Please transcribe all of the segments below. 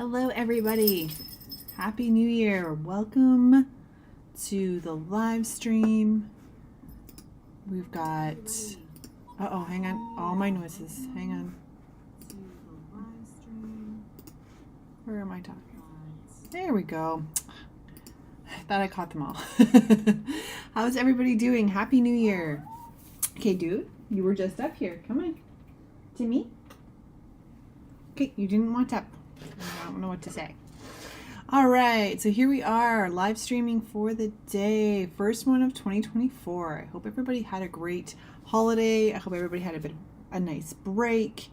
Hello everybody, Happy New Year. Welcome to the live stream. We've got, hang on, all my noises, hang on. Where am I talking? There we go. I thought I caught them all. How's everybody doing? Happy New Year. Okay, dude, you were just up here. Come on. Timmy. Okay, you didn't want up. I don't know what to say. All right, so here we are, live streaming for the day, first one of 2024. I hope everybody had a great holiday. I hope everybody had a nice break,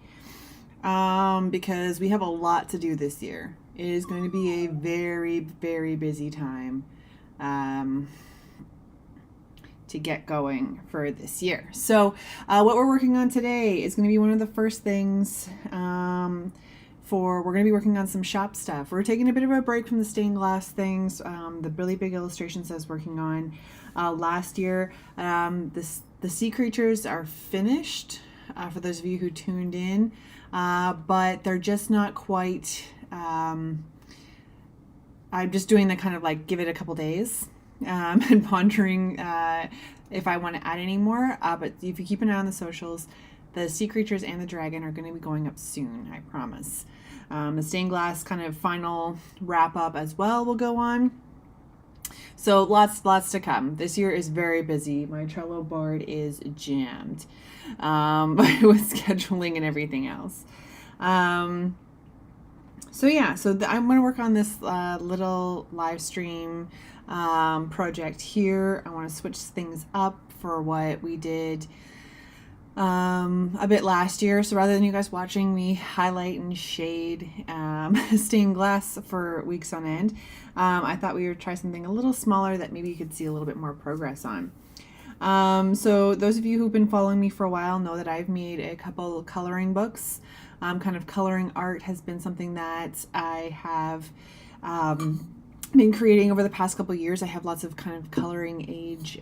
because we have a lot to do this year. It is going to be a very, very busy time to get going for this year. So what we're working on today is going to be one of the first things we're going to be working on some shop stuff. We're taking a bit of a break from the stained glass things, the really big illustrations I was working on last year. The sea creatures are finished, for those of you who tuned in, but they're just not quite, I'm just doing the kind of like give it a couple days and pondering if I want to add any more, but if you keep an eye on the socials, the sea creatures and the dragon are going to be going up soon, I promise. The stained glass kind of final wrap up as well will go on. So lots to come. This year is very busy. My Trello board is jammed with scheduling and everything else. I'm going to work on this little live stream project here. I want to switch things up for what we did a bit last year. So rather than you guys watching me highlight and shade stained glass for weeks on end, I thought we would try something a little smaller that maybe you could see a little bit more progress on. So those of you who've been following me for a while know that I've made a couple coloring books. Kind of coloring art has been something that I have been creating over the past couple years. I have lots of kind of coloring age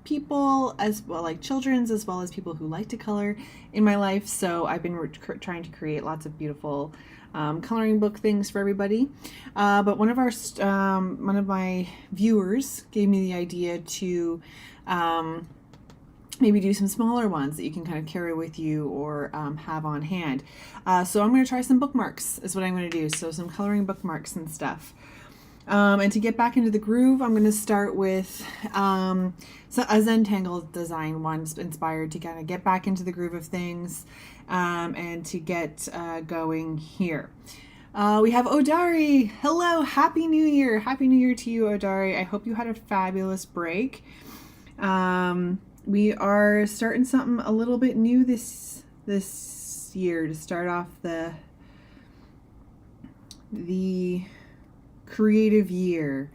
people, as well, like children's, as well as people who like to color in my life. So I've been trying to create lots of beautiful coloring book things for everybody. But one of my viewers gave me the idea to maybe do some smaller ones that you can kind of carry with you or have on hand. So I'm going to try some bookmarks is what I'm going to do. So some coloring bookmarks and stuff. And to get back into the groove, I'm going to start with a Zentangle design one inspired to kind of get back into the groove of things and to get going here. We have Odari. Hello, Happy New Year. Happy New Year to you, Odari. I hope you had a fabulous break. We are starting something a little bit new this year to start off the creative year.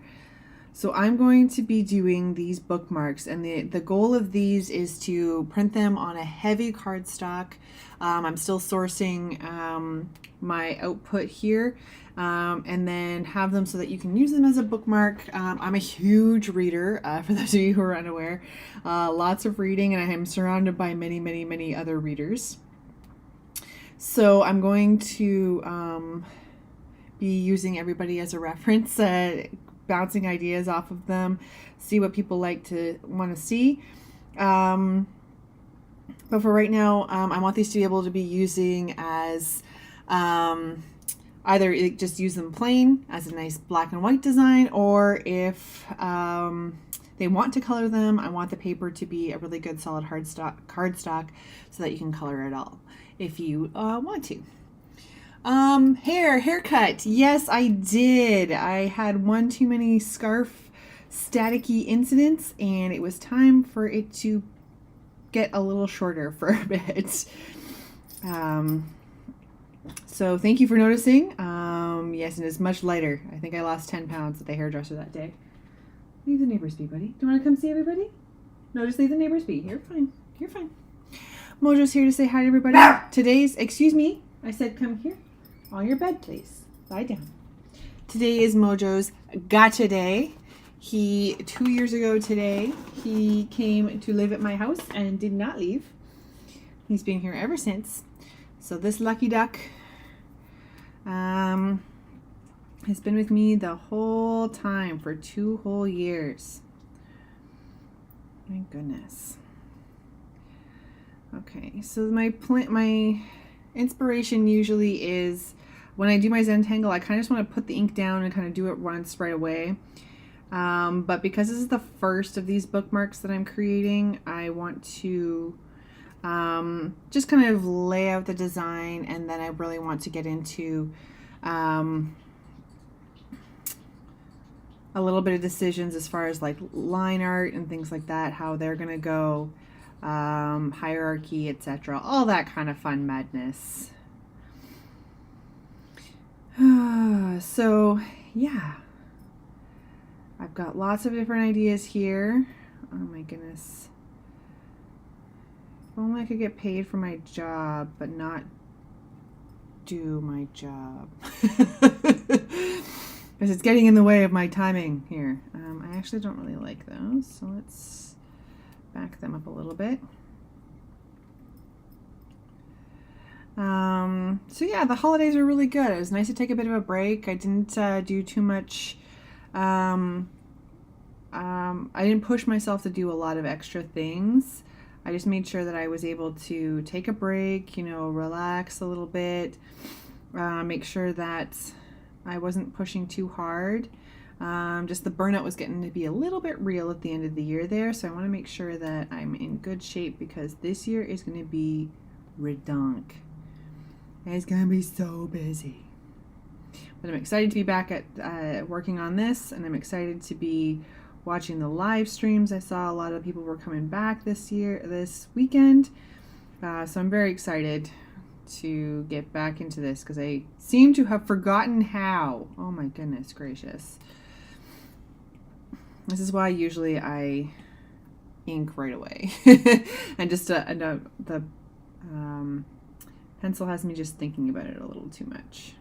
So I'm going to be doing these bookmarks, and the goal of these is to print them on a heavy cardstock. I'm still sourcing my output here, and then have them so that you can use them as a bookmark. I'm a huge reader, for those of you who are unaware. Lots of reading, and I am surrounded by many other readers. So I'm going to be using everybody as a reference, bouncing ideas off of them, see what people want to see. But for right now, I want these to be able to be using as either just use them plain as a nice black and white design, or if they want to color them, I want the paper to be a really good solid cardstock so that you can color it all if you want to. Haircut. Yes, I did. I had one too many scarf staticky incidents, and it was time for it to get a little shorter for a bit. So thank you for noticing. Yes, and it's much lighter. I think I lost 10 pounds at the hairdresser that day. Leave the neighbors be, buddy. Do you want to come see everybody? No, just leave the neighbors be. You're fine. You're fine. Mojo's here to say hi to everybody. Excuse me, I said come here. On your bed, please. Lie down. Today is Mojo's Gotcha Day. 2 years ago today, he came to live at my house and did not leave. He's been here ever since. So this lucky duck has been with me the whole time for 2 whole years. My goodness. Okay, so my inspiration usually is when I do my Zentangle, I kind of just want to put the ink down and kind of do it once right away. But because this is the first of these bookmarks that I'm creating, I want to just kind of lay out the design, and then I really want to get into a little bit of decisions as far as like line art and things like that, how they're gonna go, hierarchy, etc., all that kind of fun madness. So yeah, I've got lots of different ideas here. Oh my goodness, if only I could get paid for my job but not do my job. Because it's getting in the way of my timing here. I actually don't really like those, so let's back them up a little bit. So yeah, the holidays are really good. It was nice to take a bit of a break. I didn't do too much. I didn't push myself to do a lot of extra things. I just made sure that I was able to take a break, you know, relax a little bit, make sure that I wasn't pushing too hard. Just the burnout was getting to be a little bit real at the end of the year there, so I want to make sure that I'm in good shape because this year is going to be redonk. It's going to be so busy. But I'm excited to be back at working on this, and I'm excited to be watching the live streams. I saw a lot of people were coming back this weekend, so I'm very excited to get back into this because I seem to have forgotten how. Oh my goodness gracious. This is why usually I ink right away. And just the pencil has me just thinking about it a little too much.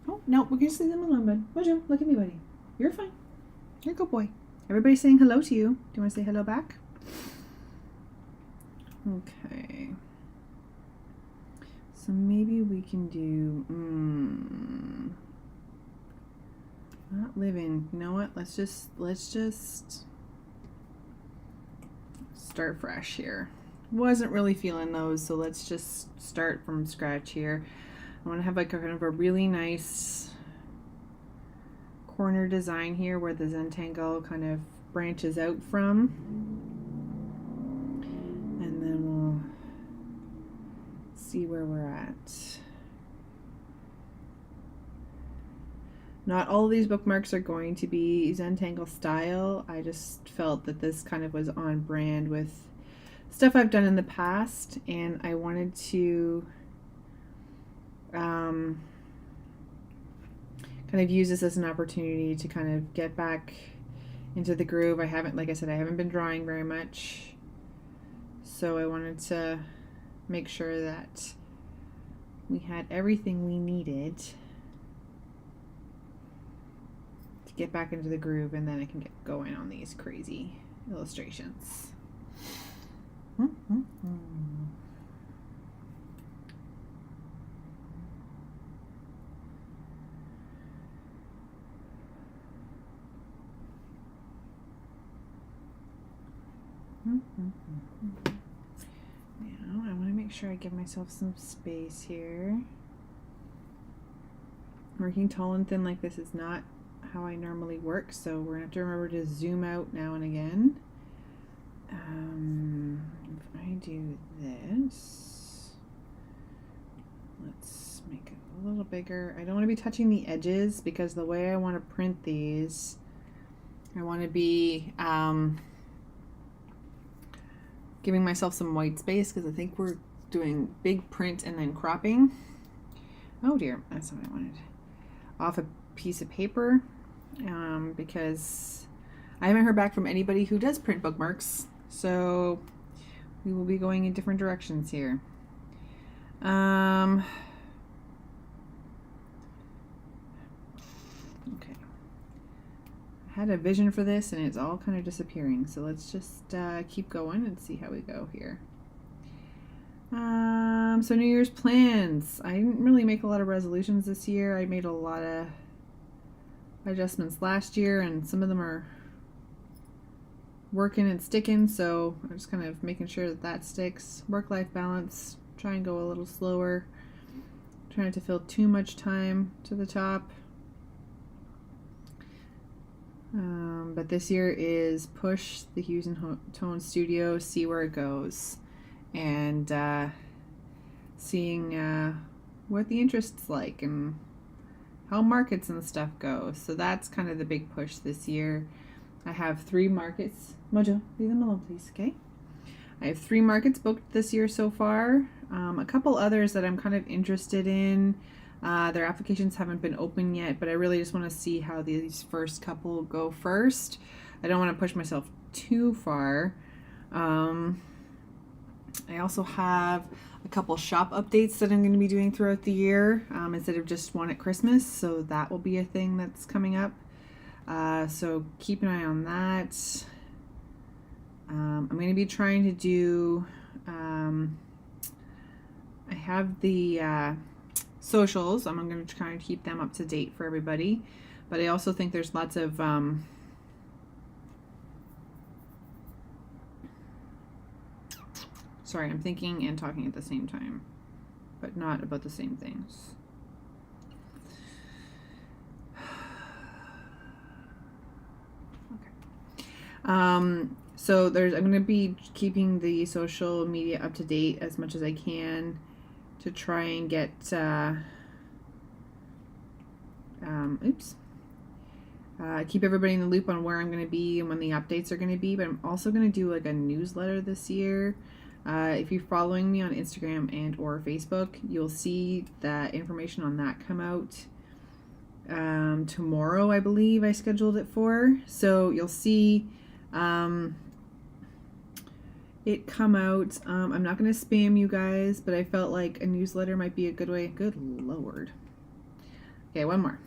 Oh, no, we're going to leave them alone, bud. Wojo, look at me, buddy. You're fine. You're a good boy. Everybody's saying hello to you. Do you want to say hello back? Okay. So maybe we can do, not living. You know what? Let's just start fresh here. Wasn't really feeling those, so let's just start from scratch here. I want to have like a kind of a really nice corner design here where the Zentangle kind of branches out from. And then we'll see where we're at. Not all of these bookmarks are going to be Zentangle style. I just felt that this kind of was on brand with stuff I've done in the past, and I wanted to kind of use this as an opportunity to kind of get back into the groove. I haven't, like I said, I haven't been drawing very much, so I wanted to make sure that we had everything we needed to get back into the groove, and then I can get going on these crazy illustrations. Now I want to make sure I give myself some space here. Working tall and thin like this is not how I normally work, so we're going to have to remember to zoom out now and again. If I do this, let's make it a little bigger. I don't want to be touching the edges because the way I want to print these, I want to be giving myself some white space because I think we're doing big print and then cropping. Oh dear, that's what I wanted. Off a piece of paper, because I haven't heard back from anybody who does print bookmarks, so we will be going in different directions here. Okay. I had a vision for this and it's all kind of disappearing, so let's just keep going and see how we go here. So New Year's plans. I didn't really make a lot of resolutions this year. I made a lot of adjustments last year, and some of them are working and sticking, so I'm just kind of making sure that that sticks. Work-life balance, try and go a little slower. Trying not to fill too much time to the top. But this year is push the Hues and Tone studio, see where it goes, and seeing what the interest's like and how markets and stuff go. So that's kind of the big push this year. I have 3 markets. Mojo, leave them alone, please, okay? I have 3 markets booked this year so far. A couple others that I'm kind of interested in. Their applications haven't been open yet, but I really just want to see how these first couple go first. I don't want to push myself too far. I also have a couple shop updates that I'm going to be doing throughout the year instead of just one at Christmas, so that will be a thing that's coming up. So keep an eye on that. I'm going to be trying to do, I have the socials. I'm going to try and keep them up to date for everybody. But I also think there's lots of sorry, I'm thinking and talking at the same time, but not about the same things. Okay. So I'm going to be keeping the social media up to date as much as I can to try and get, keep everybody in the loop on where I'm going to be and when the updates are going to be. But I'm also going to do like a newsletter this year. If you're following me on Instagram and or Facebook, you'll see that information on that come out tomorrow, I believe I scheduled it for. So you'll see it come out. I'm not going to spam you guys, but I felt like a newsletter might be a good way. Good Lord. Okay, one more.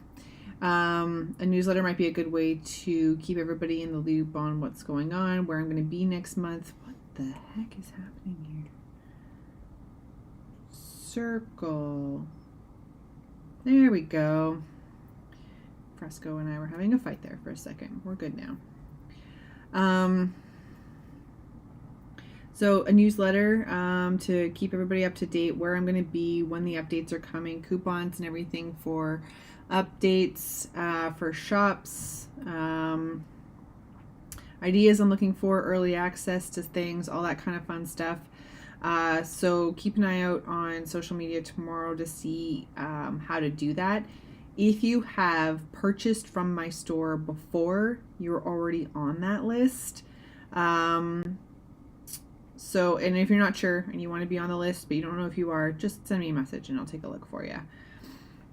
A newsletter might be a good way to keep everybody in the loop on what's going on, where I'm going to be next month. What the heck is happening here? Circle. There we go. Fresco and I were having a fight there for a second. We're good now. So a newsletter to keep everybody up to date where I'm going to be, when the updates are coming, coupons and everything for updates, for shops, ideas I'm looking for, early access to things, all that kind of fun stuff. So keep an eye out on social media tomorrow to see how to do that. If you have purchased from my store before, you're already on that list. So, and if you're not sure and you want to be on the list, but you don't know if you are, just send me a message and I'll take a look for you.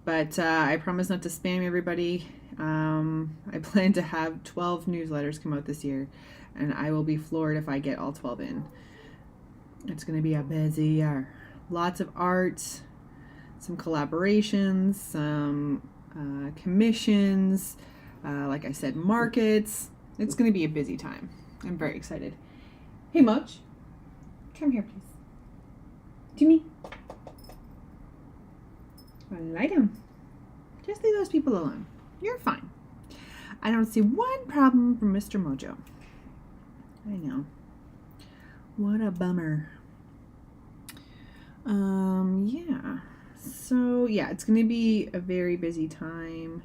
But I promise not to spam everybody. I plan to have 12 newsletters come out this year, and I will be floored if I get all 12 in. It's going to be a busy year. Lots of art, some collaborations, some commissions, like I said, markets. It's going to be a busy time. I'm very excited. Hey, Moj. Come here, please. To me. Lie down. Just leave those people alone. You're fine. I don't see one problem from Mr. Mojo. I know. What a bummer. Yeah. So, yeah, it's going to be a very busy time,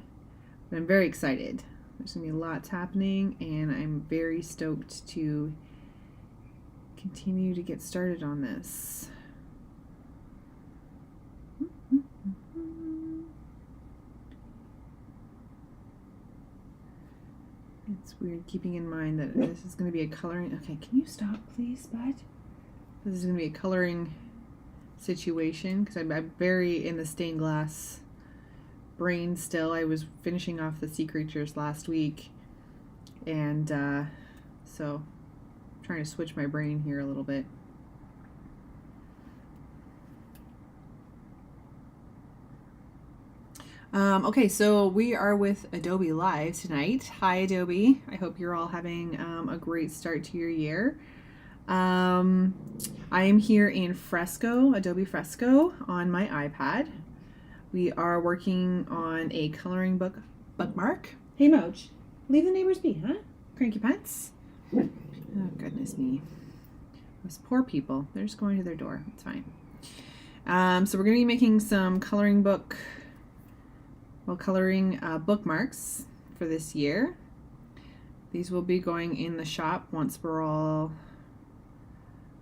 but I'm very excited. There's going to be lots happening, and I'm very stoked to continue to get started on this. It's weird keeping in mind that this is going to be a coloring. Okay, can you stop, please, bud? This is going to be a coloring situation because I'm very in the stained glass brain still. I was finishing off the sea creatures last week, and so I'm trying to switch my brain here a little bit. Okay, so we are with Adobe Live tonight. Hi, Adobe. I hope you're all having a great start to your year. I am here in Fresco, Adobe Fresco, on my iPad. We are working on a coloring book bookmark. Hey, Moj, leave the neighbors be, huh? Cranky pants. Oh, goodness me. Those poor people. They're just going to their door. It's fine. So we're going to be making some coloring bookmarks for this year. These will be going in the shop once we're all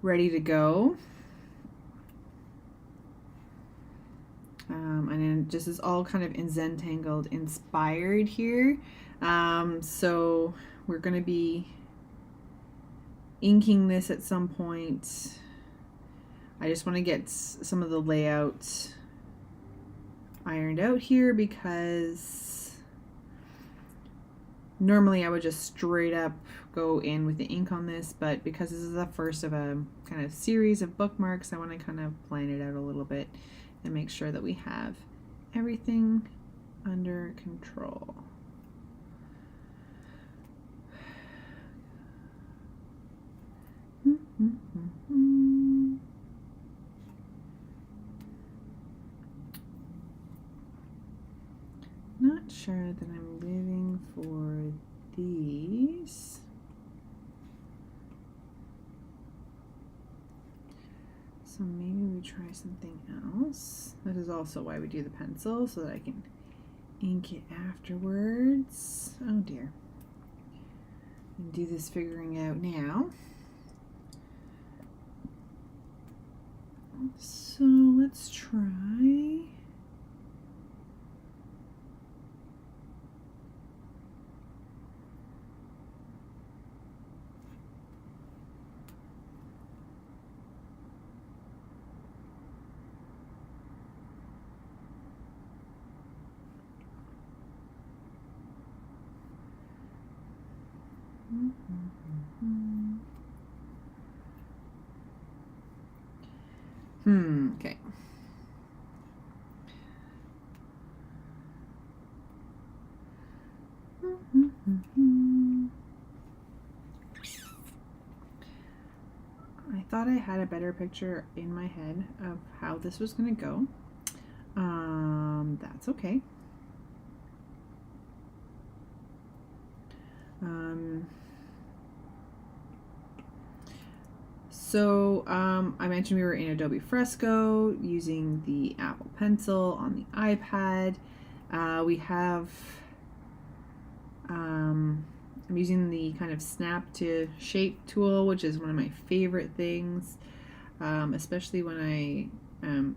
ready to go. And then this is all kind of in Zentangled inspired here. So we're going to be inking this at some point. I just want to get some of the layout ironed out here because normally I would just straight up go in with the ink on this, but because this is the first of a kind of series of bookmarks, I want to kind of plan it out a little bit and make sure that we have everything under control. Not sure that I'm living for these. So maybe we try something else. That is also why we do the pencil, so that I can ink it afterwards. Oh dear. I can do this figuring out now. So let's try. Okay. I thought I had a better picture in my head of how this was going to go. That's okay. So I mentioned we were in Adobe Fresco using the Apple Pencil on the iPad. We have, I'm using the kind of snap to shape tool, which is one of my favorite things, especially when I am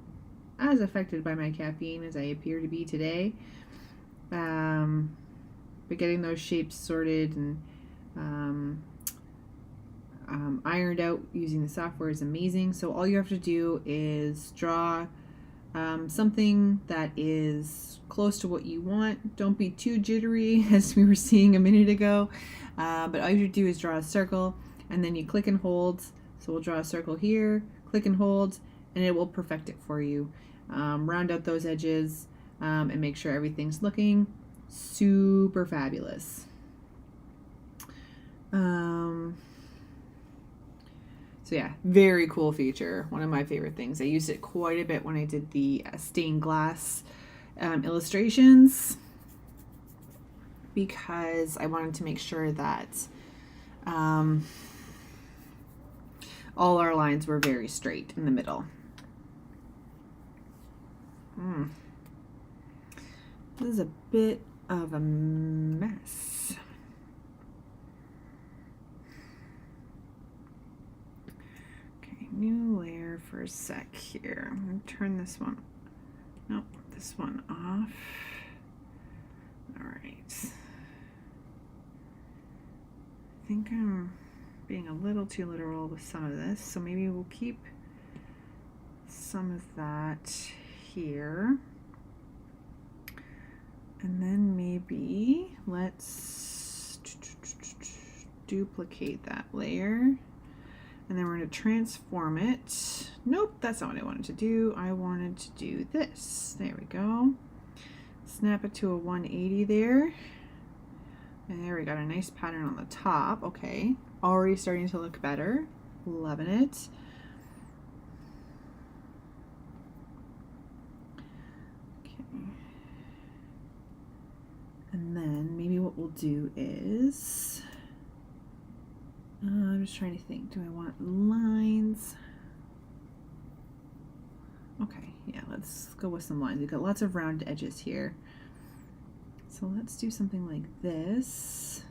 as affected by my caffeine as I appear to be today. But getting those shapes sorted and ironed out using the software is amazing. So all you have to do is draw something that is close to what you want. Don't be too jittery, as we were seeing a minute ago, but all you have to do is draw a circle, and then you click and hold. So we'll draw a circle here, click and hold, and it will perfect it for you. Round out those edges and make sure everything's looking super fabulous. So yeah, very cool feature. One of my favorite things. I used it quite a bit when I did the stained glass illustrations because I wanted to make sure that all our lines were very straight in the middle. This is a bit of a mess. New layer for a sec here. I'm going to turn this one, nope, this one off. All right. I think I'm being a little too literal with some of this, so maybe we'll keep some of that here. And then maybe let's duplicate that layer. And then we're going to transform it. Nope, that's not what I wanted to do. I wanted to do this. There we go. Snap it to a 180 there. And there we got a nice pattern on the top. Okay, already starting to look better. Loving it. Okay. And then maybe what we'll do is, I'm just trying to think, do I want lines? Okay, yeah, let's go with some lines. We've got lots of round edges here. So let's do something like this.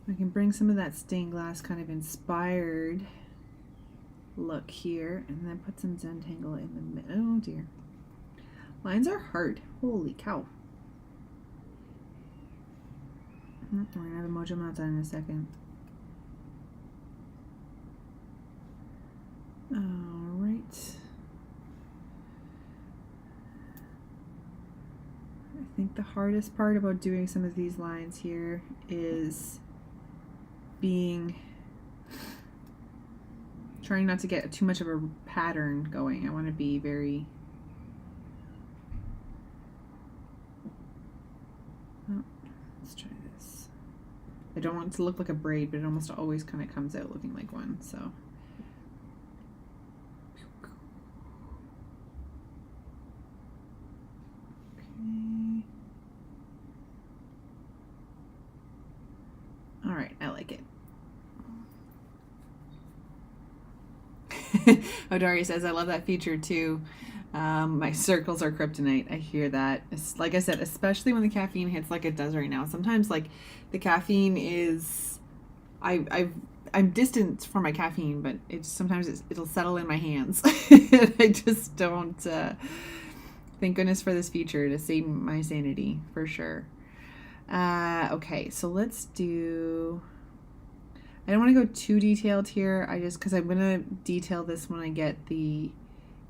I can bring some of that stained glass kind of inspired look here, and then put some Zentangle in the middle. Oh dear. Lines are hard. Holy cow. We're going to have a mojo meltdown in a second. Alright. I think the hardest part about doing some of these lines here is trying not to get too much of a pattern going. I want to be very... Oh, let's try this. I don't want it to look like a braid, but it almost always kind of comes out looking like one, so... Alright, I like it. Odari says, I love that feature too. My circles are kryptonite. I hear that. It's, like I said, especially when the caffeine hits like it does right now. Sometimes like the caffeine is, I'm distant from my caffeine, but sometimes it'll settle in my hands. I just don't, thank goodness for this feature to save my sanity for sure. Okay, so let's do, I don't want to go too detailed here. Because I'm going to detail this when I get the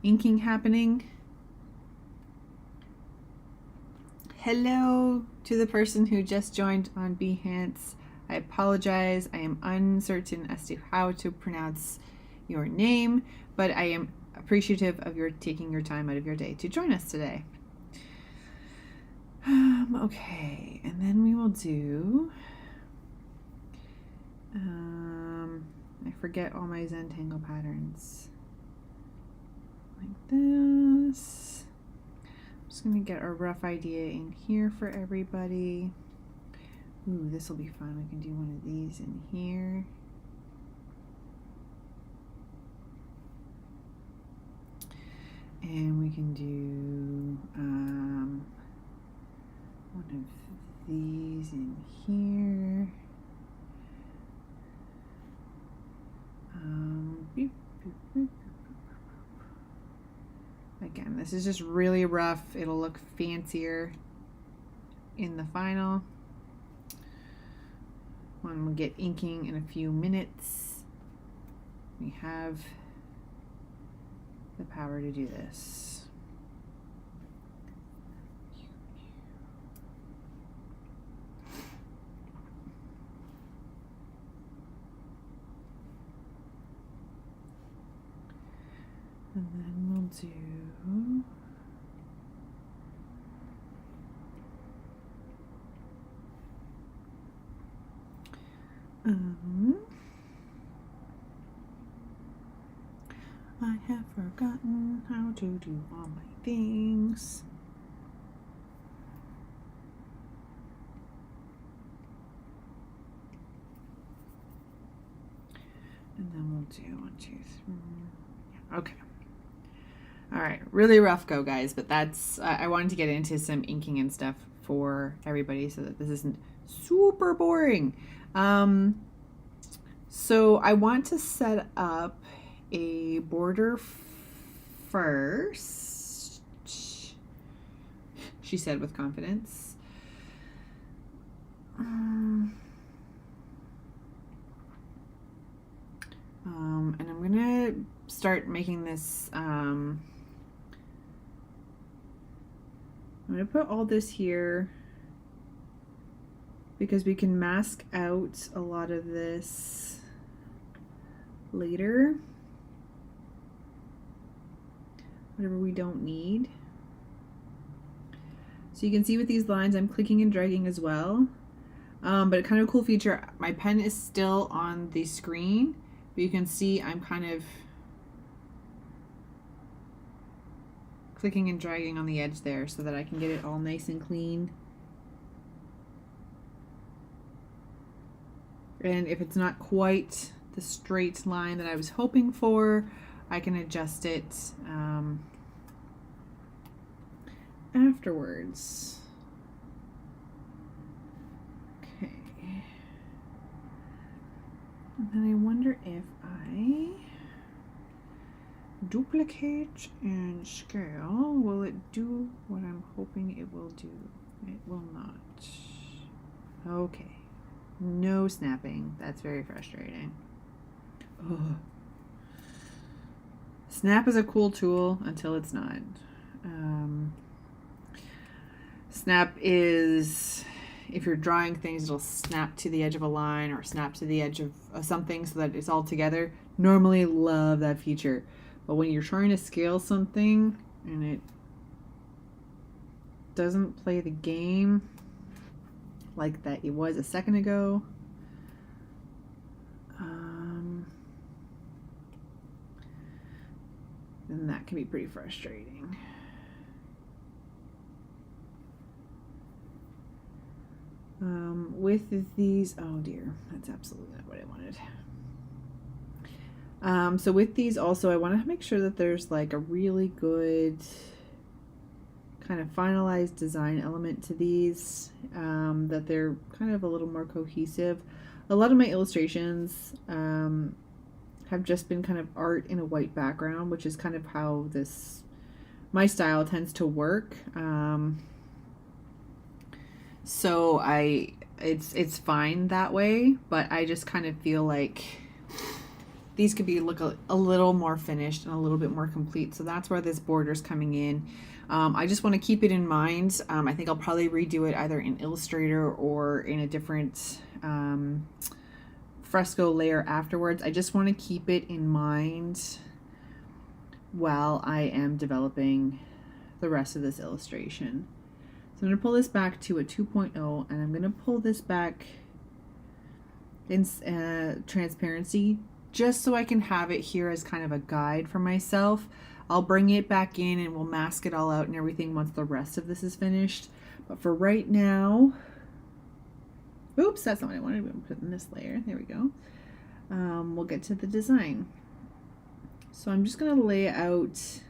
inking happening. Hello to the person who just joined on Behance. I apologize. I am uncertain as to how to pronounce your name, but I am appreciative of your taking your time out of your day to join us today. Okay, and then we will do, I forget all my Zentangle patterns. Like this. I'm just going to get a rough idea in here for everybody. Ooh, this will be fun. We can do one of these in here. And we can do one of these in here. Beep, beep, beep. Again, this is just really rough. It'll look fancier in the final. When we get inking in a few minutes, we have the power to do this. And then we'll do I have forgotten how to do all my things. And then we'll do 1, 2, 3. Okay. All right, really rough go, guys, but that's, I wanted to get into some inking and stuff for everybody so that this isn't super boring. So I want to set up a border first, she said with confidence. And I'm gonna start making this, I'm gonna put all this here because we can mask out a lot of this later, whatever we don't need. So you can see with these lines, I'm clicking and dragging as well. But a kind of cool feature, my pen is still on the screen, but you can see I'm kind of clicking and dragging on the edge there so that I can get it all nice and clean. And if it's not quite the straight line that I was hoping for, I can adjust it afterwards. Okay. And then I wonder if I duplicate and scale, will it do what I'm hoping it will do? It will not. Okay. No snapping. That's very frustrating. Ugh. Snap is a cool tool until it's not. Snap is, if you're drawing things, it'll snap to the edge of a line or snap to the edge of something so that it's all together. Normally love that feature. But when you're trying to scale something and it doesn't play the game like that it was a second ago, then that can be pretty frustrating. With these, oh dear, that's absolutely not what I wanted. So with these also, I want to make sure that there's like a really good kind of finalized design element to these, that they're kind of a little more cohesive. A lot of my illustrations have just been kind of art in a white background, which is kind of how my style tends to work. So it's fine that way, but I just kind of feel like these could look a little more finished and a little bit more complete. So that's where this border's coming in. I just want to keep it in mind. I think I'll probably redo it either in Illustrator or in a different fresco layer afterwards. I just want to keep it in mind while I am developing the rest of this illustration. So I'm going to pull this back to a 2.0, and I'm going to pull this back in transparency just so I can have it here as kind of a guide for myself. I'll bring it back in and we'll mask it all out and everything once the rest of this is finished. But for right now, oops, that's not what I wanted. We'll put in this layer. There we go. We'll get to the design. So I'm just going to lay out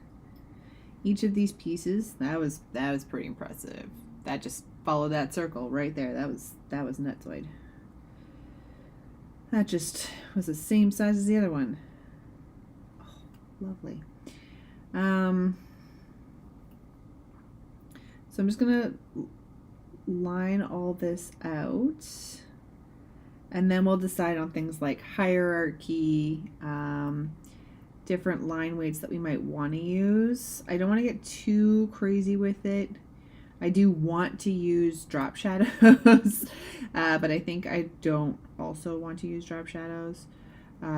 each of these pieces. That was pretty impressive. That just followed that circle right there. That was nutsoid. That just was the same size as the other one. Oh, lovely. So I'm just gonna line all this out, and then we'll decide on things like hierarchy, different line weights that we might want to use. I don't want to get too crazy with it. I do want to use drop shadows, but I think I don't also want to use drop shadows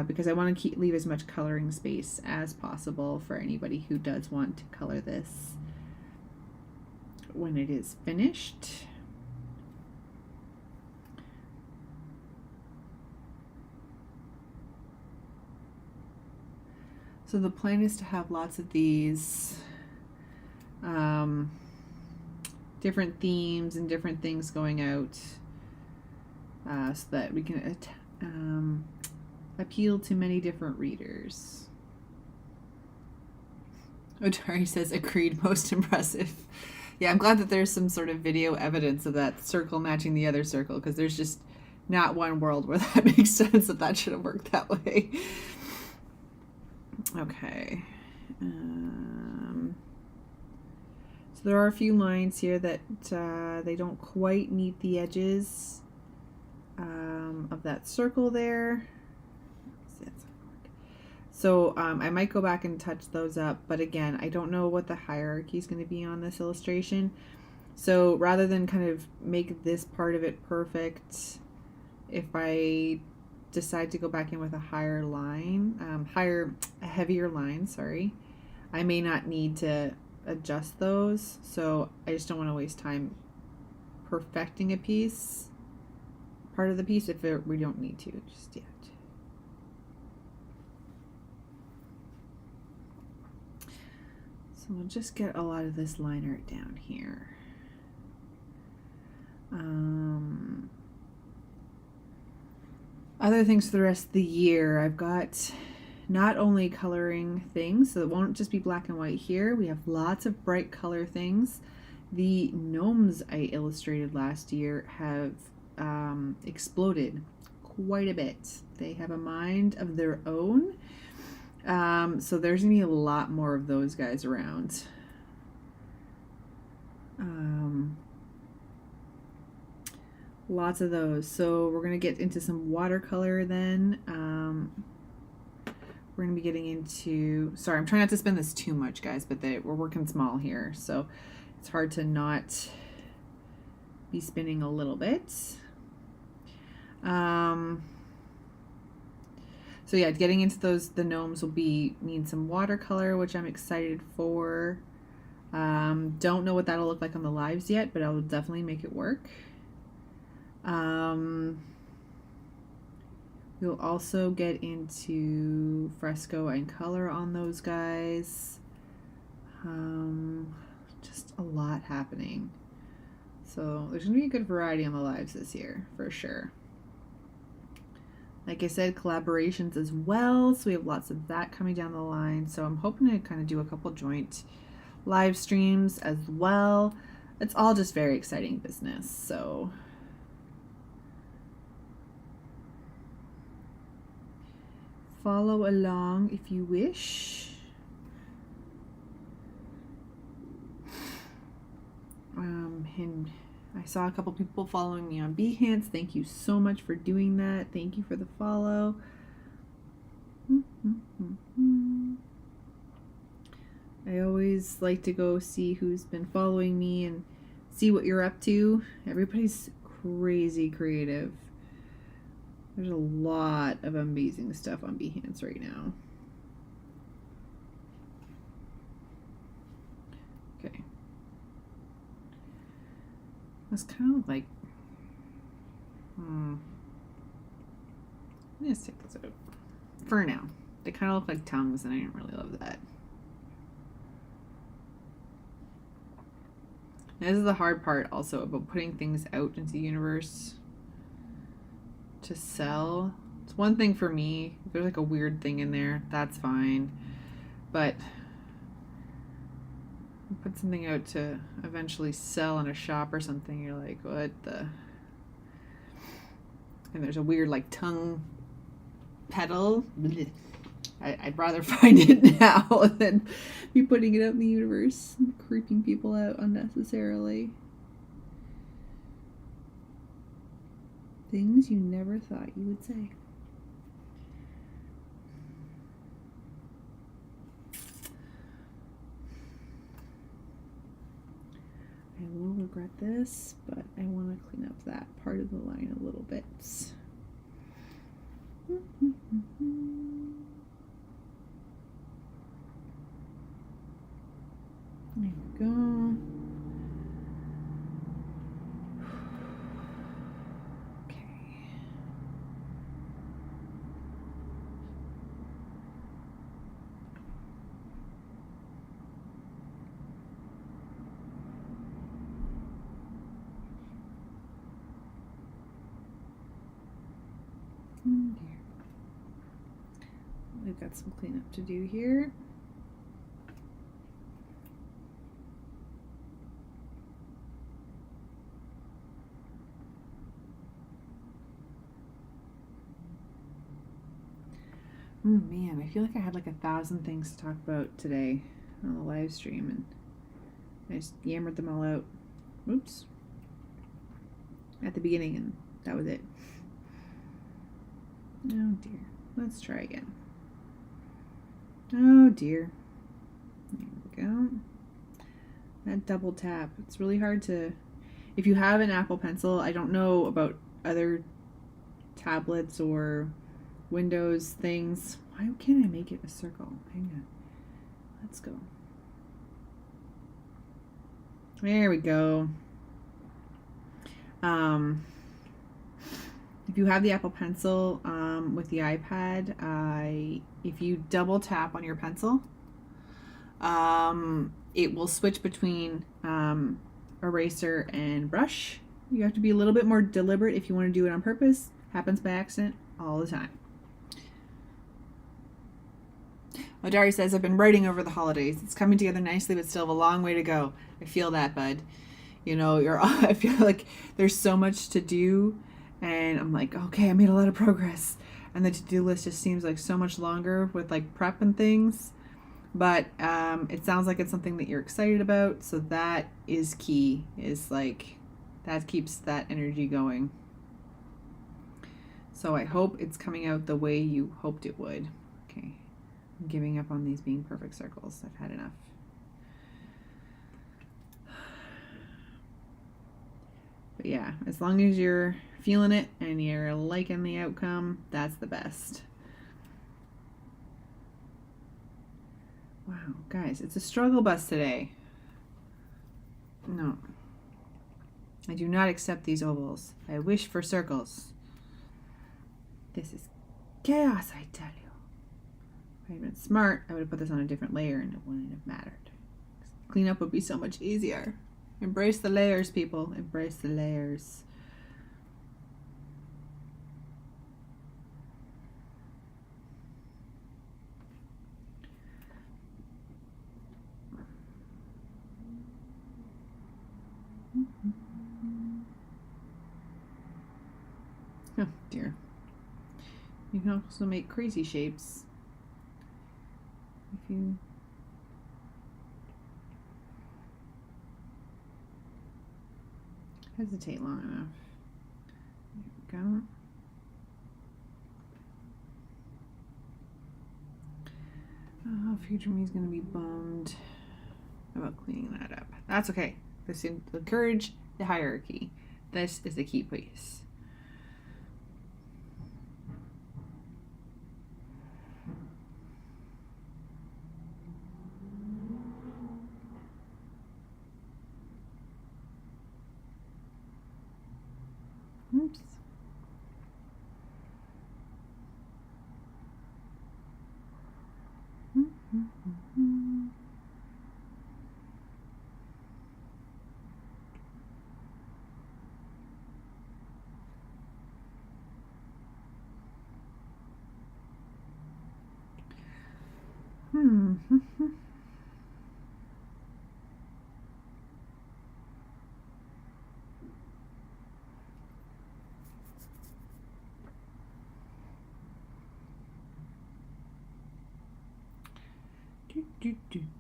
because I want to leave as much coloring space as possible for anybody who does want to color this when it is finished. So the plan is to have lots of these different themes and different things going out so that we can appeal to many different readers. Otari says, agreed, most impressive. Yeah, I'm glad that there's some sort of video evidence of that circle matching the other circle, because there's just not one world where that makes sense that should have worked that way. Okay. So there are a few lines here that they don't quite meet the edges of that circle there. So I might go back and touch those up, but again, I don't know what the hierarchy is going to be on this illustration. So rather than kind of make this part of it perfect, if I decide to go back in with a higher line, a heavier line, sorry, I may not need to adjust those. So I just don't want to waste time perfecting a piece, part of the piece, if we don't need to just yet. So we'll just get a lot of this liner down here. Other things for the rest of the year, I've got not only coloring things, so it won't just be black and white here. We have lots of bright color things. The gnomes I illustrated last year have exploded quite a bit. They have a mind of their own. So there's gonna be a lot more of those guys around. Lots of those. So we're gonna get into some watercolor then. We're gonna be getting into, sorry, I'm trying not to spend this too much, guys, but we're working small here, so it's hard to not be spinning a little bit. So yeah, getting into the gnomes will mean some watercolor, which I'm excited for. Don't know what that'll look like on the lives yet, but I will definitely make it work. We'll also get into fresco and color on those guys. Just a lot happening. So there's gonna be a good variety on the lives this year, for sure. Like I said, collaborations as well, so we have lots of that coming down the line. So I'm hoping to kind of do a couple joint live streams as well. It's all just very exciting business, so follow along if you wish. And I saw a couple people following me on Behance. Thank you so much for doing that. Thank you for the follow. I always like to go see who's been following me and see what you're up to. Everybody's crazy creative. There's a lot of amazing stuff on Behance right now. Okay. It's kind of like, let's take this out for now. They kind of look like tongues, and I didn't really love that. This is the hard part also about putting things out into the universe to sell. It's one thing for me. If there's like a weird thing in there, that's fine. But put something out to eventually sell in a shop or something, you're like, what the? And there's a weird like tongue petal. I'd rather find it now than be putting it out in the universe and creeping people out unnecessarily. Things you never thought you would say. I will regret this, but I want to clean up that part of the line a little bit. There we go. We've got some cleanup to do here. Oh man, I feel like I had like 1,000 things to talk about today on the live stream, and I just yammered them all out. Oops. At the beginning, and that was it. Oh dear. Let's try again. Oh dear. There we go. That double tap. It's really hard to, if you have an Apple Pencil, I don't know about other tablets or Windows things. Why can't I make it a circle? Hang on. Let's go. There we go. If you have the Apple Pencil with the iPad, if you double tap on your pencil, it will switch between eraser and brush. You have to be a little bit more deliberate if you want to do it on purpose. Happens by accident all the time. Odari says, I've been writing over the holidays. It's coming together nicely, but still have a long way to go. I feel that, bud. You know, I feel like there's so much to do, and I'm like, okay, I made a lot of progress. And the to-do list just seems like so much longer with like prep and things. But it sounds like it's something that you're excited about. So that is key, is like, that keeps that energy going. So I hope it's coming out the way you hoped it would. Okay. I'm giving up on these being perfect circles. I've had enough. But yeah, as long as you're feeling it and you're liking the outcome, that's the best. Wow, guys, it's a struggle bus today. No. I do not accept these ovals. I wish for circles. This is chaos, I tell you. If I had been smart, I would have put this on a different layer and it wouldn't have mattered. Cleanup would be so much easier. Embrace the layers, people. Embrace the layers. Oh dear. You can also make crazy shapes if you hesitate long enough. There we go. Oh, future me is going to be bummed about cleaning that up. That's okay. This encourage the hierarchy. This is the key piece. Oops.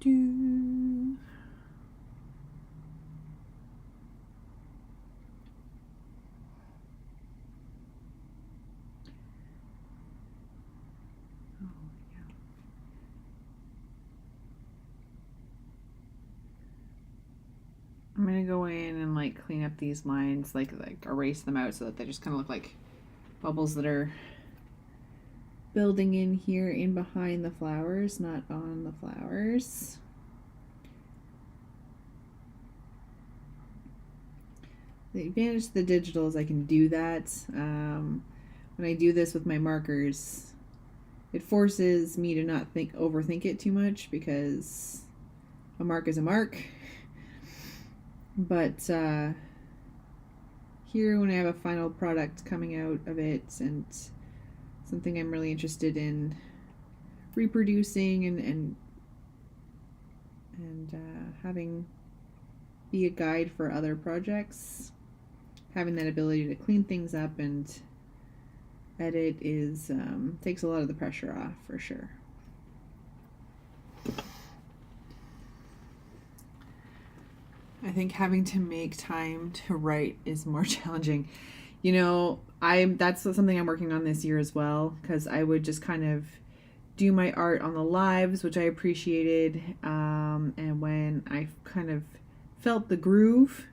Do. I'm gonna go in and like clean up these lines, like erase them out so that they just kind of look like bubbles that are building in here in behind the flowers, not on the flowers. The advantage of the digital is I can do that. When I do this with my markers, it forces me to not overthink it too much, because a mark is a mark. But here, when I have a final product coming out of it and something I'm really interested in reproducing and having be a guide for other projects, having that ability to clean things up and edit is takes a lot of the pressure off, for sure. I think having to make time to write is more challenging. You know, that's something I'm working on this year as well, because I would just kind of do my art on the lives, which I appreciated, and when I kind of felt the groove,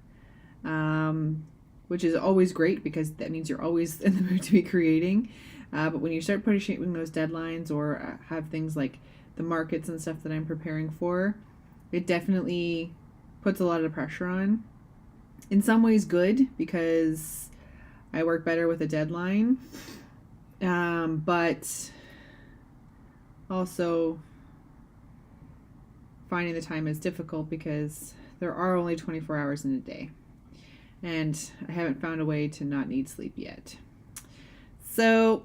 which is always great because that means you're always in the mood to be creating. But when you start pushing those deadlines or have things like the markets and stuff that I'm preparing for, it definitely puts a lot of pressure on. In some ways good, because I work better with a deadline. But also finding the time is difficult because there are only 24 hours in a day. And I haven't found a way to not need sleep yet. So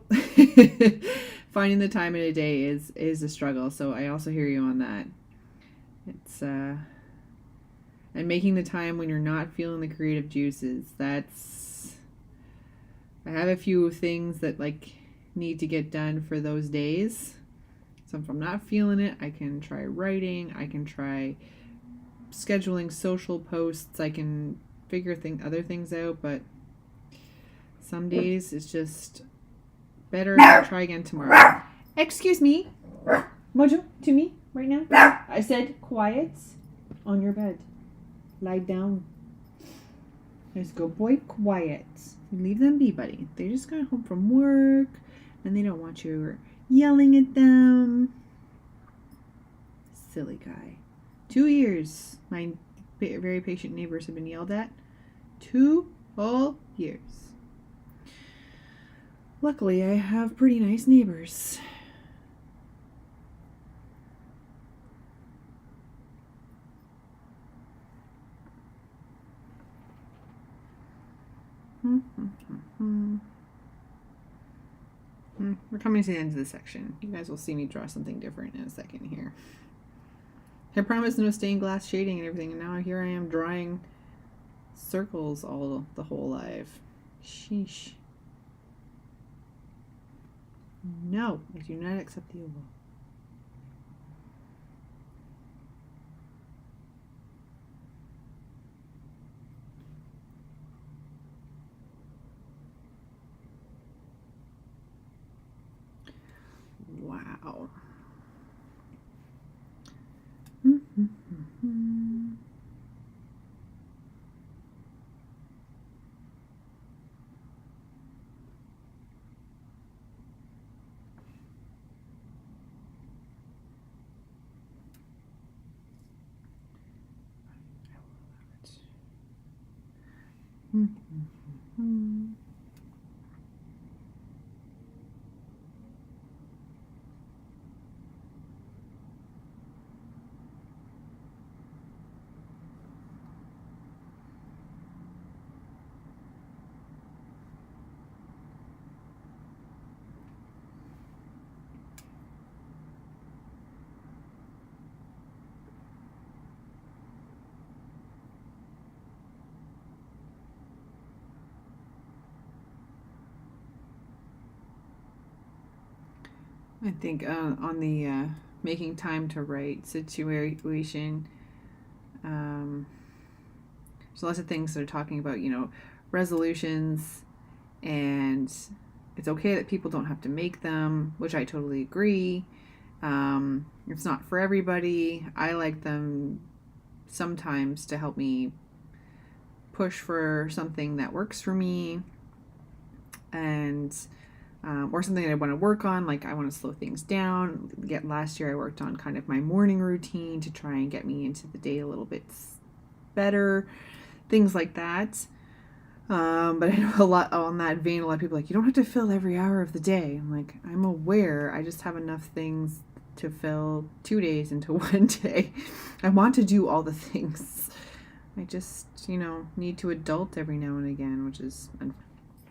finding the time in a day is a struggle. So I also hear you on that. It's and making the time when you're not feeling the creative juices. That's, I have a few things that like need to get done for those days. So if I'm not feeling it, I can try writing, I can try scheduling social posts, I can figure other things out, but some days it's just better to try again tomorrow. Excuse me. Mojo, to me right now. I said quiet on your bed. Lie down. Let's go, boy, quiet. Leave them be, buddy. They just got home from work and they don't want you yelling at them. Silly guy. 2 years. My very patient neighbors have been yelled at. 2 whole years. Luckily, I have pretty nice neighbors. We're coming to the end of the section. You guys will see me draw something different in a second here. I promised no stained glass shading and everything, and now here I am drawing circles all the whole life. Sheesh. No, I do not accept the oval. Wow. I think on the making time to write situation, there's lots of things that are talking about, resolutions, and it's okay that people don't have to make them, which I totally agree. It's not for everybody. I like them sometimes to help me push for something that works for me, and or something that I want to work on, like I want to slow things down. Last year I worked on kind of my morning routine to try and get me into the day a little bit better, things like that. But I know a lot on that vein, a lot of people are like, you don't have to fill every hour of the day. I'm like, I'm aware, I just have enough things to fill 2 days into 1 day. I want to do all the things. I just, need to adult every now and again, which is,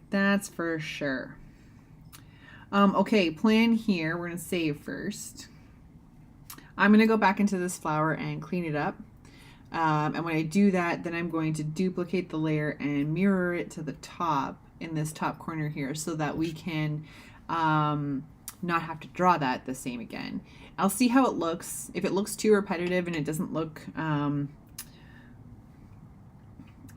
that's for sure. Okay, plan here. We're going to save first. I'm going to go back into this flower and clean it up. And when I do that, then I'm going to duplicate the layer and mirror it to the top in this top corner here so that we can not have to draw that the same again. I'll see how it looks. If it looks too repetitive and it doesn't look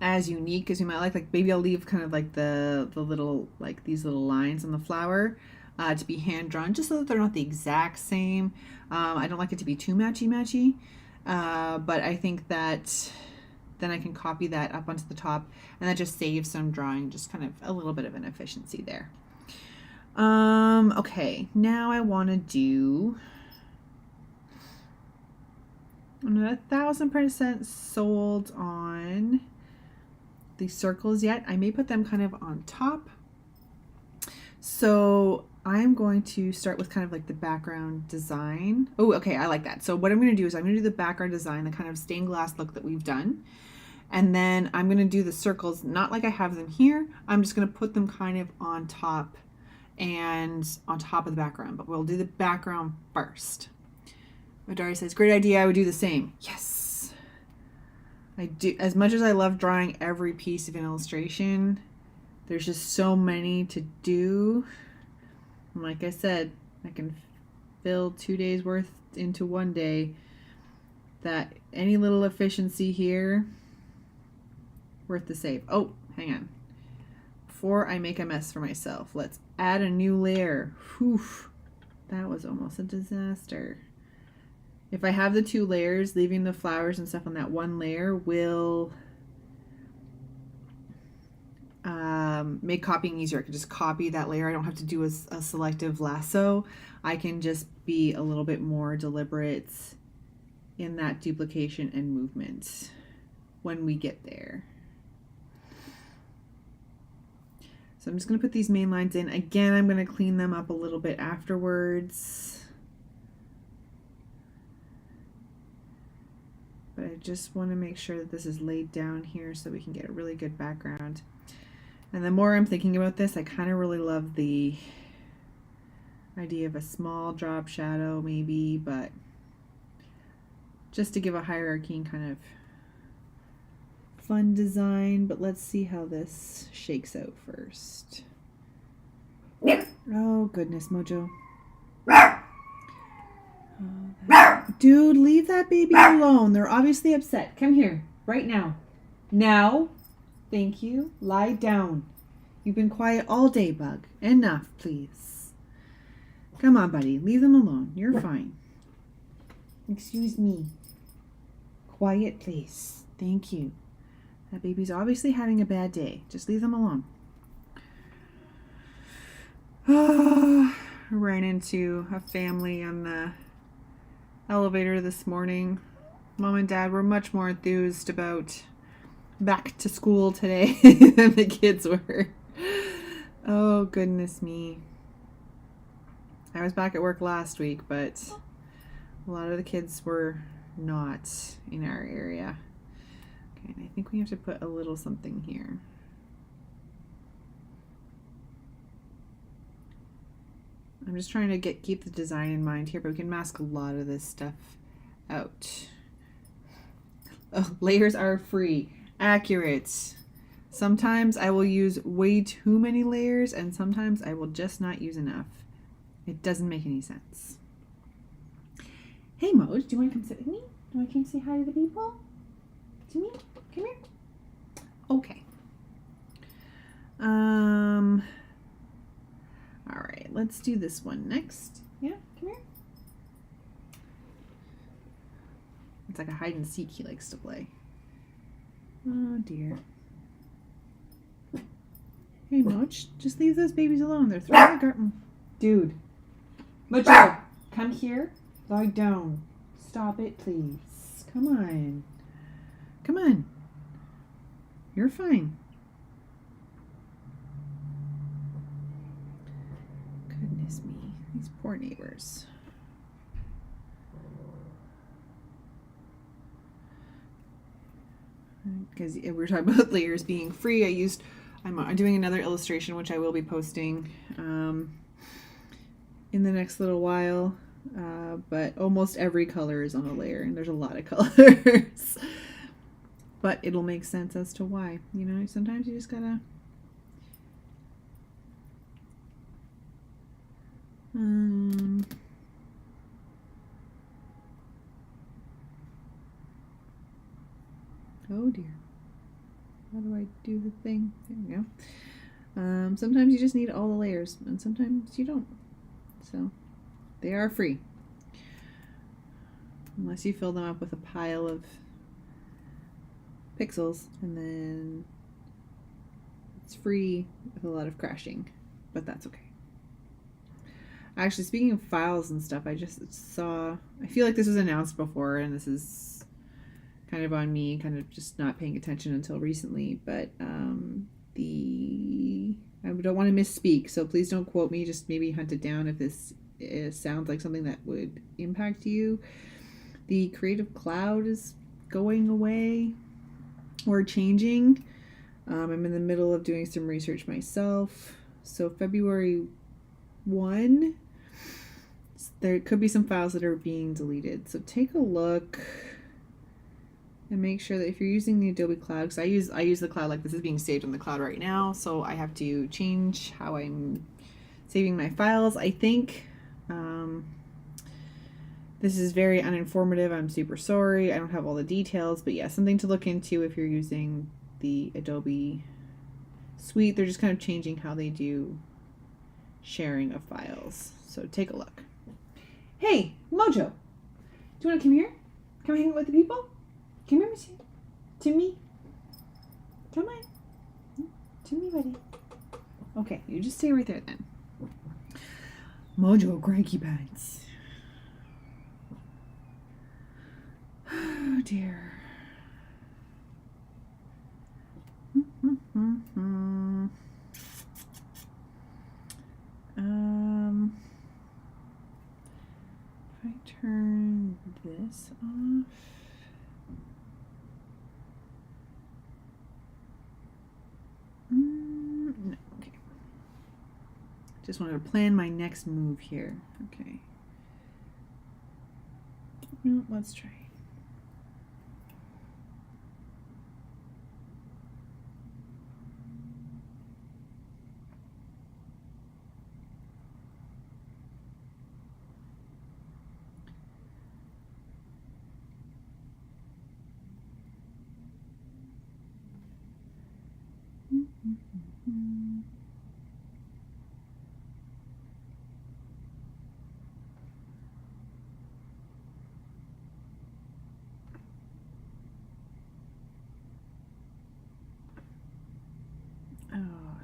as unique as you might like maybe I'll leave kind of like the little, like these little lines on the flower to be hand drawn, just so that they're not the exact same. I don't like it to be too matchy, but I think that then I can copy that up onto the top, and that just saves some drawing, just kind of a little bit of an efficiency there. Okay, now I want to do I'm not 1,000% sold on the circles yet. I may put them kind of on top. So I'm going to start with kind of like the background design. Oh, okay, I like that. So what I'm going to do is I'm going to do the background design, the kind of stained glass look that we've done. And then I'm going to do the circles, not like I have them here. I'm just going to put them kind of on top and on top of the background, but we'll do the background first. Madari says, great idea. I would do the same. Yes. I do. As much as I love drawing every piece of an illustration, there's just so many to do. And like I said, I can fill 2 days worth into one day. That any little efficiency here, worth the save. Oh, hang on. Before I make a mess for myself, let's add a new layer. Whew. That was almost a disaster. If I have the 2 layers, leaving the flowers and stuff on that one layer will make copying easier. I can just copy that layer. I don't have to do a selective lasso. I can just be a little bit more deliberate in that duplication and movement when we get there. So I'm just going to put these main lines in. Again, I'm going to clean them up a little bit afterwards. But I just want to make sure that this is laid down here so we can get a really good background. And the more I'm thinking about this, I kind of really love the idea of a small drop shadow maybe, but just to give a hierarchy and kind of fun design. But let's see how this shakes out first. Oh goodness, Mojo. Dude, leave that baby alone. They're obviously upset. Come here, right now. Now. Thank you. Lie down. You've been quiet all day, Bug. Enough, please. Come on, buddy. Leave them alone. You're fine. Excuse me. Quiet, please. Thank you. That baby's obviously having a bad day. Just leave them alone. Ran into a family on the elevator this morning. Mom and Dad were much more enthused about back to school today than the kids were. Oh, goodness me. I was back at work last week, but a lot of the kids were not in our area. Okay, and I think we have to put a little something here. I'm just trying to keep the design in mind here, but we can mask a lot of this stuff out. Oh, layers are free. Accurate. Sometimes I will use way too many layers, and sometimes I will just not use enough. It doesn't make any sense. Hey, Moj, do you want to come sit with me? Do you want to come say hi to the people? To me? Come here. Okay. All right, let's do this one next. Yeah, come here. It's like a hide and seek he likes to play. Oh dear. Hey, Moch, just leave those babies alone. They're throwing the garden. Dude. Mocho, come here. Lie down. Stop it, please. Come on. Come on. You're fine. Goodness me. These poor neighbors. Because we were talking about layers being free, I'm doing another illustration which I will be posting in the next little while, but almost every color is on a layer, and there's a lot of colors. But it'll make sense as to why. You know, sometimes you just gotta oh dear. How do I do the thing? There we go. Sometimes you just need all the layers, and sometimes you don't. So, they are free. Unless you fill them up with a pile of pixels, and then it's free with a lot of crashing, but that's okay. Actually, speaking of files and stuff, I just saw, I feel like this was announced before, and this is kind of on me, kind of just not paying attention until recently. But I don't want to misspeak, so please don't quote me. Just maybe hunt it down if this sounds like something that would impact you. The Creative Cloud is going away or changing. I'm in the middle of doing some research myself. So February 1, there could be some files that are being deleted. So take a look and make sure that if you're using the Adobe Cloud, because I use the cloud, like this is being saved on the cloud right now, so I have to change how I'm saving my files. I think this is very uninformative. I'm super sorry. I don't have all the details, but yeah, something to look into if you're using the Adobe suite. They're just kind of changing how they do sharing of files. So take a look. Hey, Mojo, do you want to come here? Come hang out with the people? Come here, Monsieur. To me. Come on. To me, buddy. Okay, you just stay right there then. Mojo cranky pants. Oh dear. If I turn this off. No, okay. Just wanted to plan my next move here. Okay. No, let's try.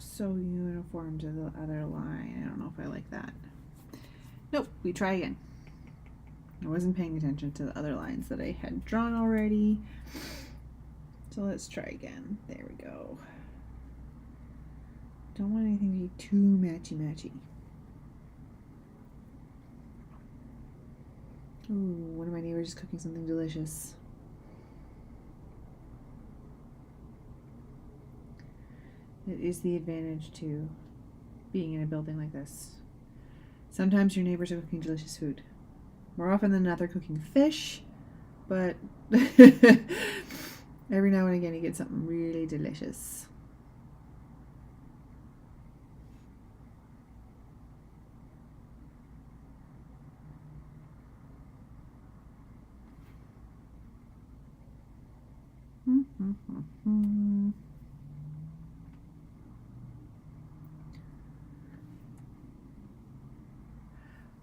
So uniform to the other line. I don't know if I like that. Nope, we try again. I wasn't paying attention to the other lines that I had drawn already. So let's try again. There we go. Don't want anything to be too matchy-matchy. Ooh, one of my neighbors is cooking something delicious. It is the advantage to being in a building like this. Sometimes your neighbors are cooking delicious food. More often than not, they're cooking fish, but every now and again you get something really delicious.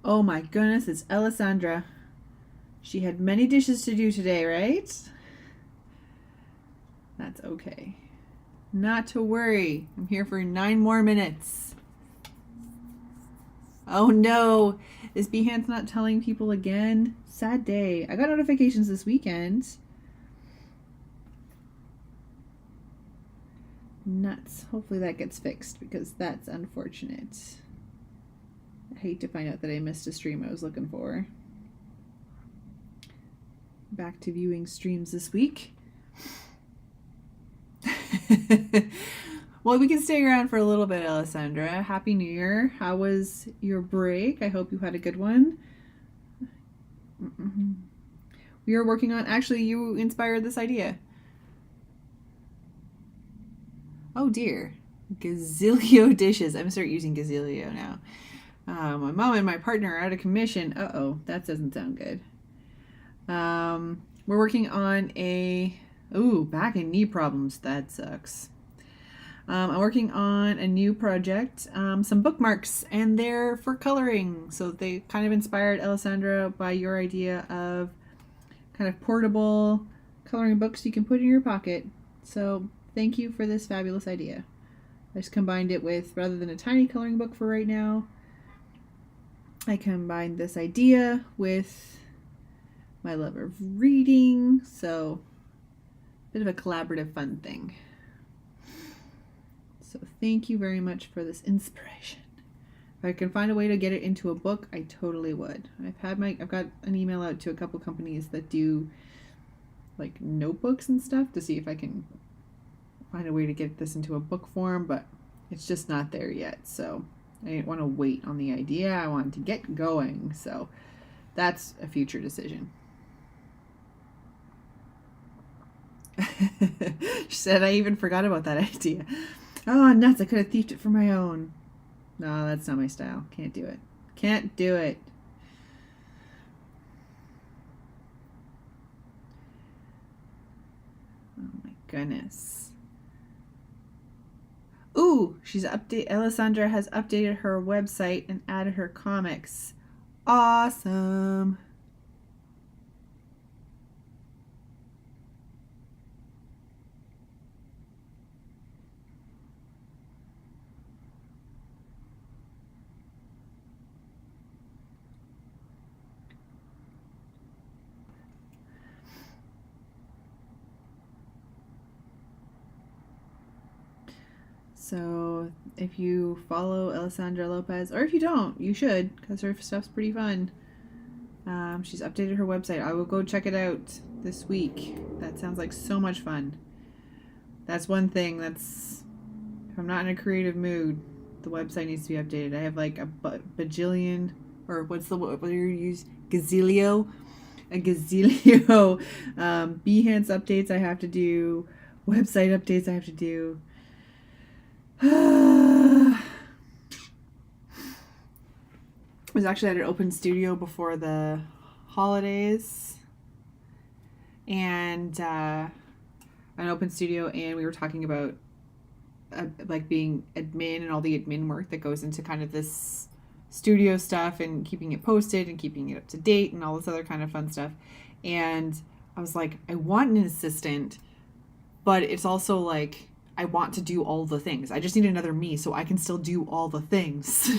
Oh my goodness, it's Alessandra. She had many dishes to do today, right? That's okay. Not to worry. I'm here for 9 more minutes. Oh no, is Behance not telling people again? Sad day. I got notifications this weekend. Nuts. Hopefully that gets fixed because that's unfortunate. I hate to find out that I missed a stream I was looking for. Back to viewing streams this week. Well, we can stay around for a little bit, Alessandra. Happy New Year. How was your break? I hope you had a good one. We are working on, actually, you inspired this idea. Oh dear. Gazilio dishes. I'm going to start using Gazilio now. My mom and my partner are out of commission. Uh-oh, that doesn't sound good. We're working on back and knee problems. That sucks. I'm working on a new project, some bookmarks, and they're for coloring. So they kind of inspired Alessandra by your idea of kind of portable coloring books you can put in your pocket. So thank you for this fabulous idea. I just combined it with, rather than a tiny coloring book for right now, I combined this idea with my love of reading. So bit of a collaborative fun thing. So thank you very much for this inspiration. If I can find a way to get it into a book, I totally would. I've got an email out to a couple companies that do like notebooks and stuff to see if I can find a way to get this into a book form, but it's just not there yet. So I didn't want to wait on the idea. I wanted to get going. So that's a future decision. She said, I even forgot about that idea. Oh, nuts. I could have thieved it for my own. No, that's not my style. Can't do it. Can't do it. Oh my goodness. Ooh, Alessandra has updated her website and added her comics. Awesome. So if you follow Alessandra Lopez, or if you don't, you should, because her stuff's pretty fun. She's updated her website. I will go check it out this week. That sounds like so much fun. That's one thing if I'm not in a creative mood, the website needs to be updated. I have like a bajillion, or what do you use? Gazillion? A gazillion Behance updates I have to do, website updates I have to do. I was actually at an open studio before the holidays, and an open studio, and we were talking about like being admin and all the admin work that goes into kind of this studio stuff and keeping it posted and keeping it up to date and all this other kind of fun stuff. And I was like, I want an assistant, but it's also like I want to do all the things. I just need another me so I can still do all the things.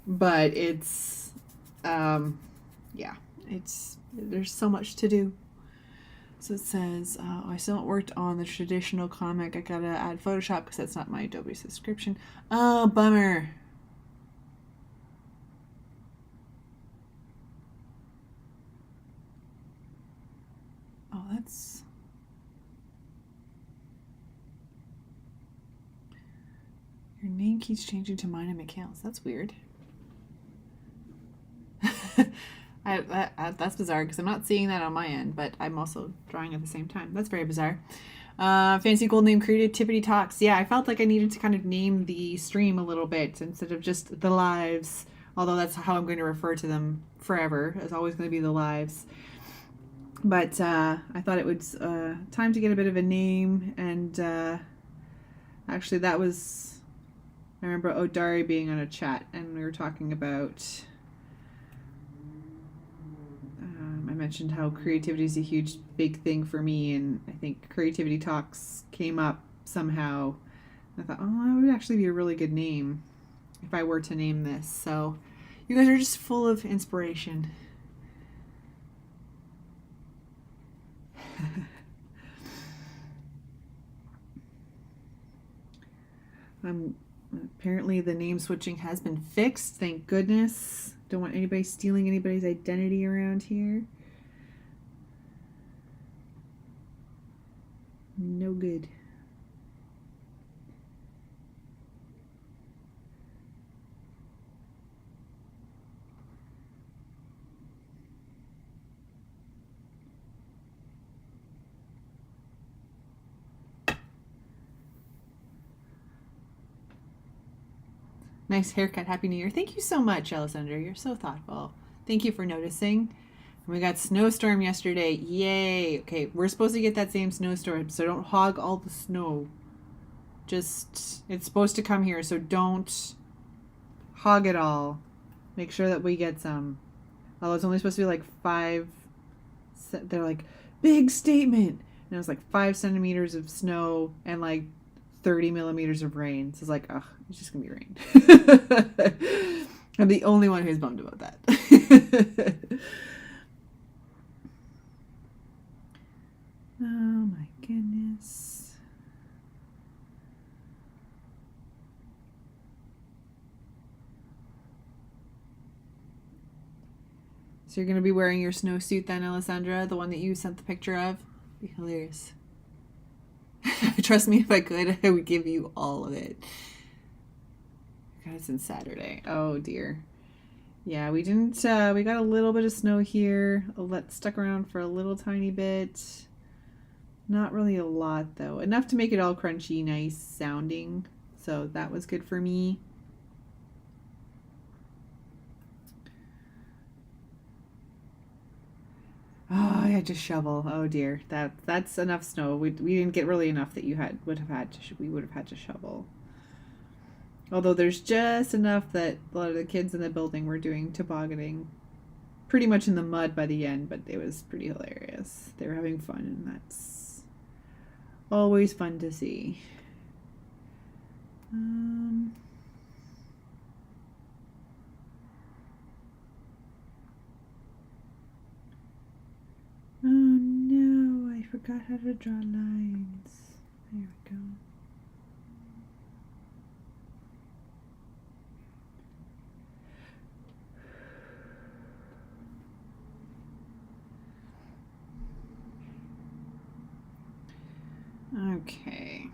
But it's, there's so much to do. So it says, I still haven't worked on the traditional comic. I gotta add Photoshop because that's not my Adobe subscription. Oh, bummer. Oh, that's... Your name keeps changing to mine and Mikhail's. That's weird. That's bizarre because I'm not seeing that on my end, but I'm also drawing at the same time. That's very bizarre. Fancy gold name, Creativity Talks. Yeah, I felt like I needed to kind of name the stream a little bit instead of just the lives, although that's how I'm going to refer to them forever. It's always going to be the lives. But I thought it was time to get a bit of a name, and actually that was... I remember Odari being on a chat, and we were talking about... I mentioned how creativity is a huge, big thing for me, and I think Creativity Talks came up somehow. I thought, oh, that would actually be a really good name if I were to name this. So you guys are just full of inspiration. Apparently the name switching has been fixed. Thank goodness. Don't want anybody stealing anybody's identity around here. No good. Nice haircut. Happy New Year. Thank you so much, Alessandra. You're so thoughtful. Thank you for noticing. We got snowstorm yesterday. Yay. Okay, we're supposed to get that same snowstorm, so don't hog all the snow. It's supposed to come here, so don't hog it all. Make sure that we get some. Although it's only supposed to be like 5, they're like, big statement. And it was like 5 centimeters of snow and like 30 millimeters of rain. So it's like, ugh, it's just gonna be rain. I'm the only one who's bummed about that. So you're going to be wearing your snowsuit then, Alessandra, the one that you sent the picture of? Be hilarious. Trust me, if I could, I would give you all of it. God, it's in Saturday. Oh, dear. Yeah, we didn't, we got a little bit of snow here. Stuck around for a little tiny bit. Not really a lot, though. Enough to make it all crunchy, nice sounding. So that was good for me. Oh, I had to shovel. Oh dear, that's enough snow. We didn't get really enough that we would have had to shovel. Although there's just enough that a lot of the kids in the building were doing tobogganing, pretty much in the mud by the end. But it was pretty hilarious. They were having fun, and that's always fun to see. Oh no, I forgot how to draw lines. There we go. Okay.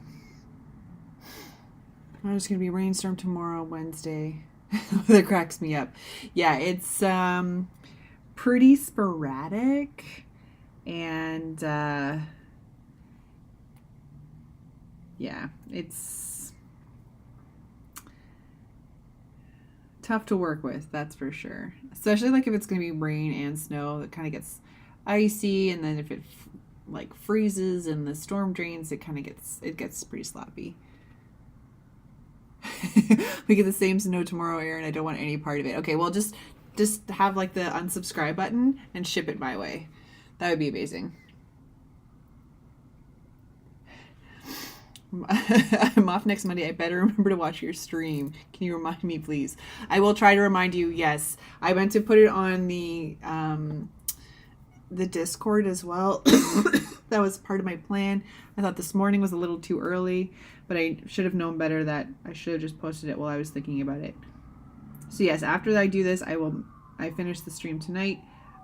There's going to be a rainstorm tomorrow, Wednesday. That cracks me up. Yeah, it's pretty sporadic. And yeah, it's tough to work with, that's for sure. Especially like if it's going to be rain and snow, it kind of gets icy, and then if it like freezes and the storm drains, it gets pretty sloppy. We get the same snow tomorrow, Erin. I don't want any part of it. Okay, well just have like the unsubscribe button and ship it my way. That would be amazing. I'm off next Monday. I better remember to watch your stream. Can you remind me, please? I will try to remind you. Yes, I meant to put it on the Discord as well. That was part of my plan. I thought this morning was a little too early, but I should have known better that I should have just posted it while I was thinking about it. So yes, after I do this, I finish the stream tonight.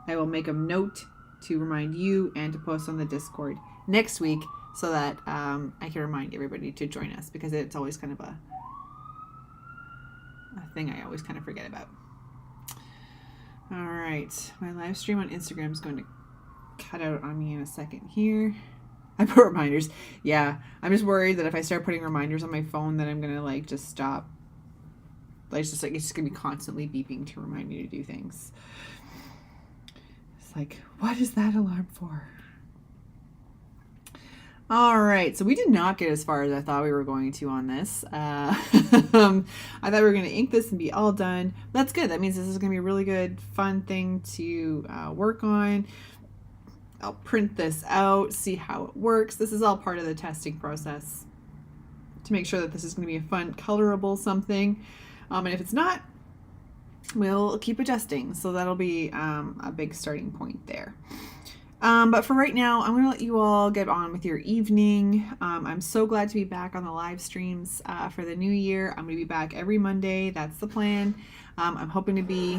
I will make a note to remind you and to post on the Discord next week so that I can remind everybody to join us, because it's always kind of a thing I always kind of forget about. All right, my live stream on Instagram is going to cut out on me in a second here. I put reminders. Yeah, I'm just worried that if I start putting reminders on my phone, that I'm gonna like just stop. It's just gonna be constantly beeping to remind me to do things. It's like, what is that alarm for? All right, so we did not get as far as I thought we were going to on this. I thought we were going to ink this and be all done. That's good. That means this is going to be a really good, fun thing to work on. I'll print this out, see how it works. This is all part of the testing process to make sure that this is going to be a fun, colorable something. And if it's not, we'll keep adjusting. So that'll be a big starting point there. But for right now, I'm going to let you all get on with your evening. I'm so glad to be back on the live streams for the new year. I'm going to be back every Monday. That's the plan. I'm hoping to be...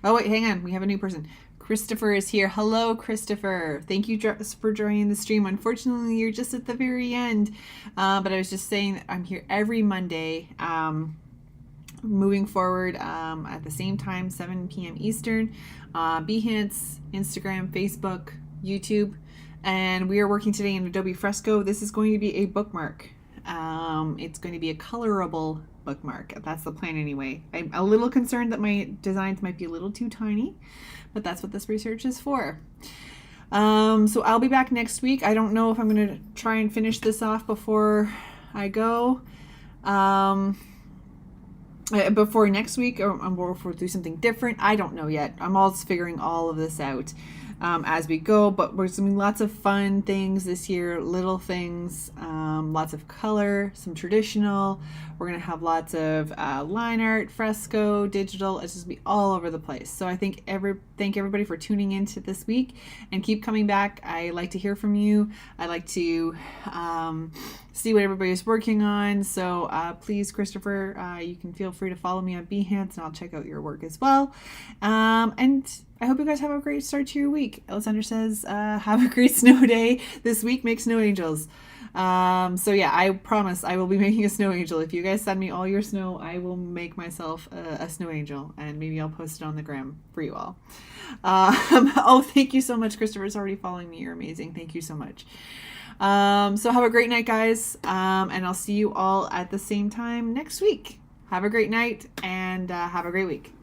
Oh, wait, hang on. We have a new person. Christopher is here. Hello, Christopher. Thank you for joining the stream. Unfortunately, you're just at the very end. But I was just saying that I'm here every Monday. Moving forward at the same time, 7 p.m. Eastern. Behance, Instagram, Facebook, YouTube, and we are working today in Adobe Fresco. This is going to be a bookmark. It's going to be a colorable bookmark. That's the plan anyway. I'm a little concerned that my designs might be a little too tiny, but that's what this research is for. So I'll be back next week. I don't know if I'm going to try and finish this off before I go. Before next week, or if we'll do something different. I don't know yet. I'm all figuring all of this out as we go, but we're doing lots of fun things this year, little things, lots of color, some traditional. We're going to have lots of line art, fresco, digital. It's just be all over the place. So I thank everybody for tuning into this week and keep coming back. I like to hear from you. I like to see what everybody's working on. So please, Christopher, you can feel free to follow me on Behance, and I'll check out your work as well. And I hope you guys have a great start to your week. Alexander says, have a great snow day this week. Make snow angels. So yeah, I promise I will be making a snow angel. If you guys send me all your snow, I will make myself a snow angel, and maybe I'll post it on the gram for you all. Oh, thank you so much. Christopher's already following me. You're amazing. Thank you so much. So have a great night, guys. And I'll see you all at the same time next week. Have a great night, and have a great week.